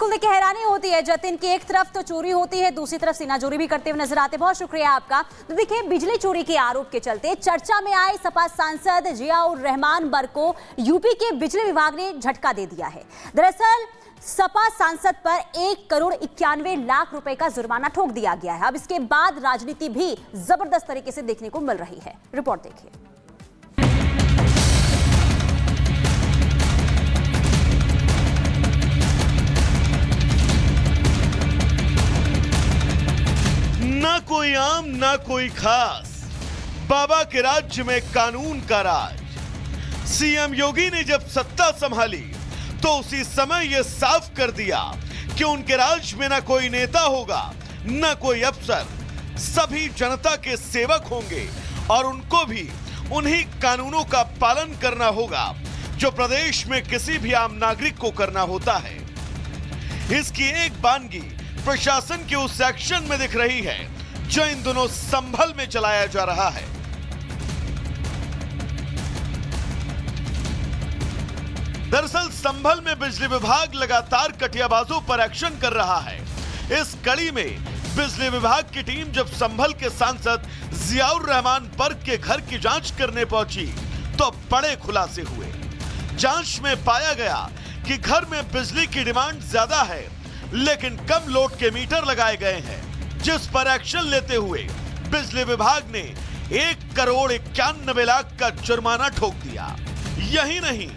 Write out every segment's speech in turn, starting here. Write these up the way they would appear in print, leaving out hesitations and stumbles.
बिल्कुल देखिए हैरानी होती है जतिन की, एक तरफ तो चोरी होती है, दूसरी तरफ सीना चोरी भी करते हुए नजर आते। बहुत शुक्रिया आपका। तो देखिए बिजली चोरी के आरोप के चलते चर्चा में आए सपा सांसद जियाउर रहमान बर को यूपी के बिजली विभाग ने झटका दे दिया है। दरअसल सपा सांसद पर 1,91,00,000 रुपए का जुर्माना ठोक दिया गया है। अब इसके बाद राजनीति भी जबरदस्त तरीके से देखने को मिल रही है। रिपोर्ट देखिए। ना कोई आम ना कोई खास, बाबा के राज्य में कानून का राज। सीएम योगी ने जब सत्ता संभाली तो उसी समय यह साफ कर दिया कि उनके राज्य में ना कोई नेता होगा ना कोई अफसर, सभी जनता के सेवक होंगे और उनको भी उन्हीं कानूनों का पालन करना होगा जो प्रदेश में किसी भी आम नागरिक को करना होता है। इसकी एक बानगी प्रशासन के उस एक्शन में दिख रही है जो इन दोनों संभल में चलाया जा रहा है। दरअसल संभल में बिजली विभाग लगातार कटियाबाजों पर एक्शन कर रहा है। इस कड़ी में बिजली विभाग की टीम जब संभल के सांसद जियाउर रहमान बर्क के घर की जांच करने पहुंची तो बड़े खुलासे हुए। जांच में पाया गया कि घर में बिजली की डिमांड ज्यादा है लेकिन कम लोड के मीटर लगाए गए हैं, जिस पर एक्शन लेते हुए बिजली विभाग ने 1,91,00,000 का जुर्माना ठोक दिया। यही नहीं,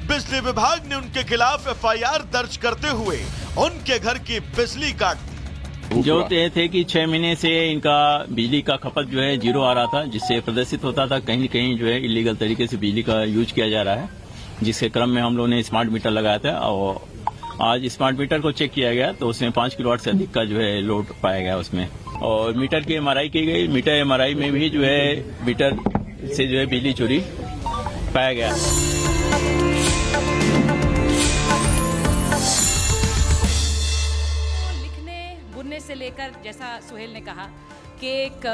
बिजली विभाग ने उनके खिलाफ एफआईआर दर्ज करते हुए उनके घर की बिजली काट दी। जो ये थे कि 6 महीने से इनका बिजली का खपत जो है जीरो आ रहा था, जिससे प्रदर्शित होता था कहीं न कहीं जो है इलीगल तरीके से बिजली का यूज किया जा रहा है, जिसके क्रम में हम लोगों ने स्मार्ट मीटर लगाया था और आज स्मार्ट मीटर को चेक किया गया तो उसमें 5 किलोवाट से अधिक का जो है लोड पाया गया उसमें। और मीटर की एमआरआई की गई, मीटर एमआरआई में भी जो है मीटर से जो है बिजली चोरी पाया गया। लिखने बुनने से लेकर, जैसा सुहेल ने कहा कि एक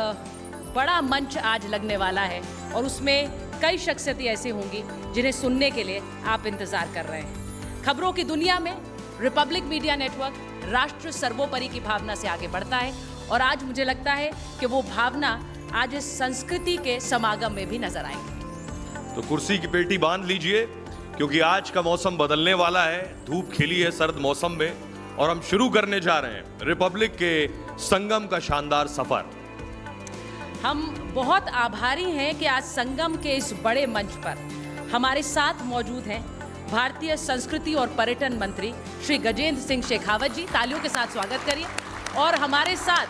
बड़ा मंच आज लगने वाला है और उसमें कई शख्सियतें ऐसी होंगी जिन्हें सुनने के लिए आप इंतजार कर रहे हैं। खबरों की दुनिया में रिपब्लिक मीडिया नेटवर्क राष्ट्र सर्वोपरि की भावना से आगे बढ़ता है और आज मुझे लगता है कि वो भावना आज इस संस्कृति के समागम में भी नजर आएगी। तो कुर्सी की पेटी बांध लीजिए क्योंकि आज का मौसम बदलने वाला है। धूप खिली है सर्द मौसम में और हम शुरू करने जा रहे हैं रिपब्लिक के संगम का शानदार सफर। हम बहुत आभारी हैं कि आज संगम के इस बड़े मंच पर हमारे साथ मौजूद हैं भारतीय संस्कृति और पर्यटन मंत्री श्री गजेंद्र सिंह शेखावत जी। तालियों के साथ स्वागत करिए। और हमारे साथ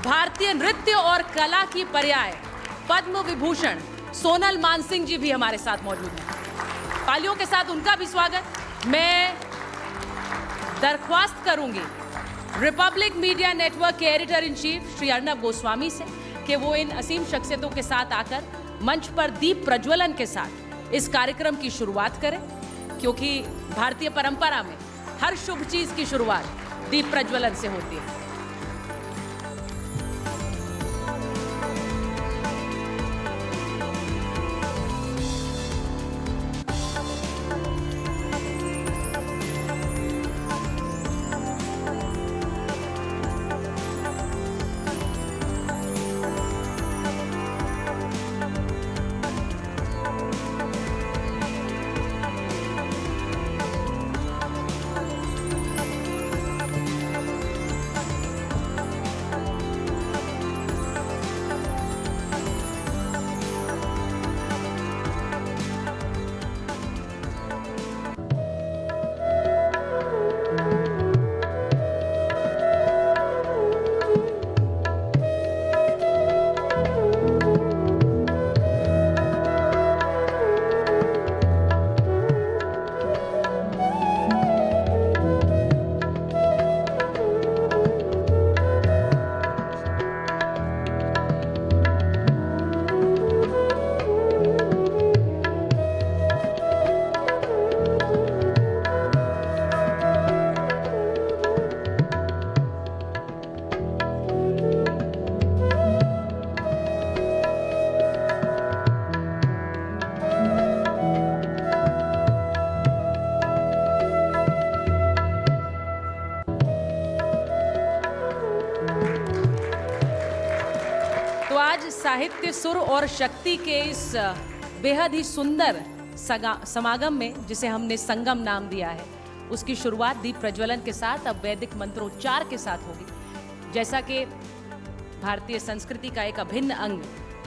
भारतीय नृत्य और कला की पर्याय पद्म विभूषण सोनल मानसिंह जी भी हमारे साथ मौजूद हैं। तालियों के साथ उनका भी स्वागत। मैं दरख्वास्त करूंगी रिपब्लिक मीडिया नेटवर्क के editor in chief Shri Arnab Goswami से कि वो इन असीम शख्सियतों के साथ आकर मंच पर दीप प्रज्वलन के साथ इस कार्यक्रम की शुरुआत करें, क्योंकि भारतीय परंपरा में हर शुभ चीज की शुरुआत दीप प्रज्वलन से होती है। साहित्य, सुर और शक्ति के इस बेहद ही सुंदर समागम में, जिसे हमने संगम नाम दिया है, उसकी शुरुआत दीप प्रज्वलन के साथ अब वैदिक मंत्रोच्चार के साथ होगी। जैसा कि भारतीय संस्कृति का एक अभिन्न अंग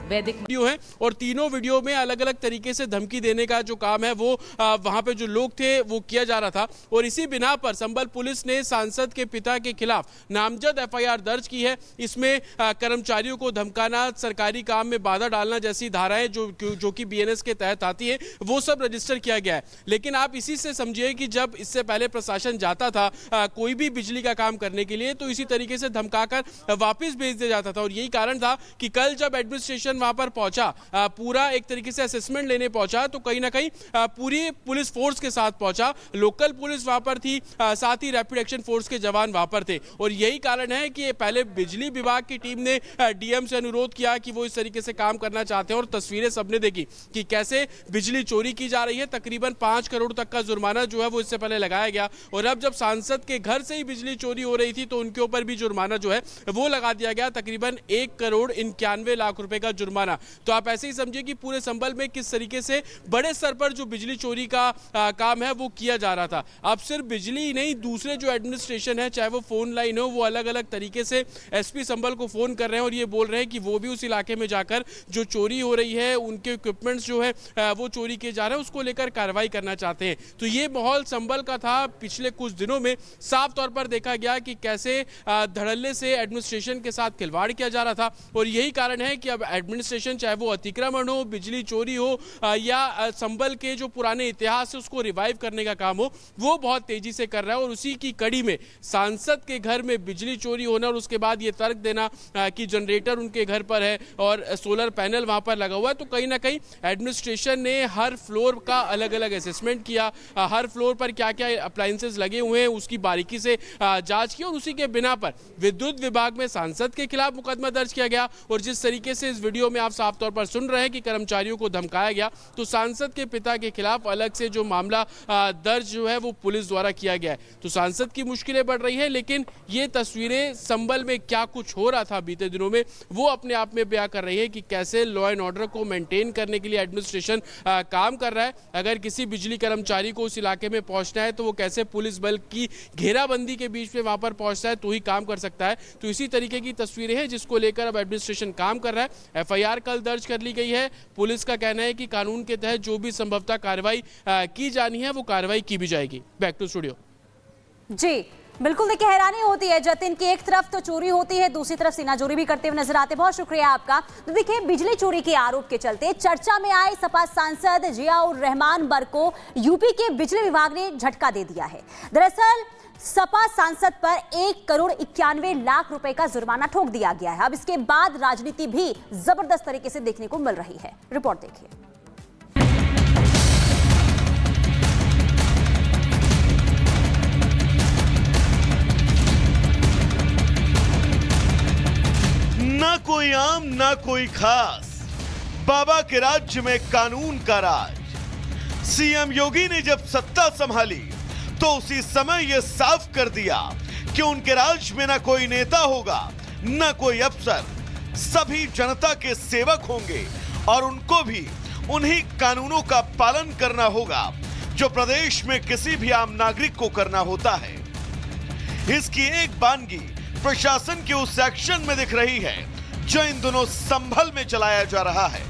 वैदिक वीडियो है और तीनों वीडियो में अलग अलग तरीके से धमकी देने का जो काम है वो वहां पे जो लोग थे वो किया जा रहा था और इसी बिना पर संबल पुलिस ने सांसद के पिता के खिलाफ नामजद एफआईआर दर्ज की है। इसमें कर्मचारियों को धमकाना, सरकारी काम में बाधा डालना जैसी धाराएं जो कि बीएनएस के तहत आती है वो सब रजिस्टर किया गया है। लेकिन आप इसी से समझिए कि जब इससे पहले प्रशासन जाता था कोई भी बिजली का काम करने के लिए तो इसी तरीके से धमकाकर वापिस भेज दिया जाता था और यही कारण था कि कल जब एडमिनिस्ट्रेशन वहां पर पहुंचा, पूरा एक तरीके से असेसमेंट लेने पहुंचा तो कहीं ना कहीं पूरी पुलिस फोर्स के साथ पहुंचा। लोकल पुलिस वहां पर थी, साथ ही रैपिड एक्शन फोर्स के जवान वहां पर थे और यही कारण है कि पहले बिजली विभाग की टीम ने डीएम से अनुरोध किया कि वो इस तरीके से काम करना चाहते हैं और तस्वीरें सबने देखी कि कैसे बिजली चोरी की जा रही है। तकरीबन 5 करोड़ तक का जुर्माना जो है वो इससे पहले लगाया गया और अब जब सांसद के घर से ही बिजली चोरी हो रही थी तो उनके ऊपर भी जुर्माना जो है वो लगा दिया गया, तकरीबन 1 करोड़ 91 लाख रुपए का जुर्माना। तो आप ऐसे ही समझिए कि पूरे संबल में किस तरीके से बड़े स्तर पर जो बिजली चोरी का काम है वो किया जा रहा था। अब सिर्फ बिजली ही नहीं, दूसरे जो एडमिनिस्ट्रेशन है, चाहे वो फोन लाइन हो, वो अलग अलग तरीके से एसपी संबल को फोन कर रहे हैं और ये बोल रहे हैं कि वो भी उस इलाके में जाकर जो चोरी हो रही है, उनके इक्विपमेंट्स जो है वो चोरी किए जा रहे हैं, उसको लेकर कार्रवाई करना चाहते हैं। तो ये माहौल संबल का था। पिछले कुछ दिनों में साफ तौर पर देखा गया कि कैसे धड़ल्ले से एडमिनिस्ट्रेशन के साथ खिलवाड़ किया जा रहा था और यही कारण है कि अब एडमिनिस्ट्रेशन, चाहे वो अतिक्रमण हो, बिजली चोरी हो या संबल के जो पुराने इतिहास है उसको रिवाइव करने का काम हो, वो बहुत तेजी से कर रहा है। और उसी की कड़ी में सांसद के घर में बिजली चोरी होना और उसके बाद ये तर्क देना कि जनरेटर उनके घर पर है और सोलर पैनल वहां पर लगा हुआ है, तो कहीं ना कहीं एडमिनिस्ट्रेशन ने हर फ्लोर का अलग अलग असेसमेंट किया, हर फ्लोर पर क्या क्या अप्लायंसेस लगे हुए हैं उसकी बारीकी से जांच की और उसी के बिना पर विद्युत विभाग में सांसद के खिलाफ मुकदमा दर्ज किया गया। और जिस तरीके से इस वीडियो में आप साफ तौर पर सुन रहे हैं कि कर्मचारियों को धमकाया गया, तो सांसद के पिता के खिलाफ अलग से जो मामला दर्ज जो है वो पुलिस द्वारा किया गया है। तो सांसद की मुश्किलें बढ़ रही है, लेकिन ये तस्वीरें संबल में क्या कुछ हो रहा था बीते दिनों में वो अपने आप में बयां कर रही है कि कैसे लॉ एंड ऑर्डर को मेंटेन करने के लिए एडमिनिस्ट्रेशन काम कर रहा है। अगर किसी बिजली कर्मचारी को उस इलाके में पहुंचना है तो वो कैसे पुलिस बल की घेराबंदी के बीच में वहां पर पहुंचता है तो ही काम कर सकता है। तो इसी तरीके की तस्वीरें हैं जिसको लेकर अब एडमिनिस्ट्रेशन काम कर रहा है। एफआईआर कल दर्ज कर ली गई है। पुलिस का कहना है कि कानून के तहत जो भी संभवतः कार्रवाई की जानी है वो कार्रवाई की भी जाएगी। Back to studio. जी बिल्कुल, देखिए हैरानी होती है जतिन की, एक तरफ तो चोरी होती है, दूसरी तरफ सीनाजोरी भी करते हुए नजर आते। बहुत शुक्रिया आपका। तो देखिए बिजली चोरी के आरोप के चलते चर्चा में आए सपा सांसद जियाउर रहमान बर को यूपी के बिजली विभाग ने झटका दे दिया है। दरअसल सपा सांसद पर 1 करोड़ 91 लाख रुपए का जुर्माना ठोक दिया गया है। अब इसके बाद राजनीति भी जबरदस्त तरीके से देखने को मिल रही है। रिपोर्ट देखिए। ना कोई आम ना कोई खास, बाबा के राज्य में कानून का राज। सीएम योगी ने जब सत्ता संभाली तो उसी समय यह साफ कर दिया कि उनके राज्य में ना कोई नेता होगा ना कोई अफसर, सभी जनता के सेवक होंगे और उनको भी उन्हीं कानूनों का पालन करना होगा जो प्रदेश में किसी भी आम नागरिक को करना होता है। इसकी एक बानगी प्रशासन के उस एक्शन में दिख रही है जो इन दोनों संभल में चलाया जा रहा है।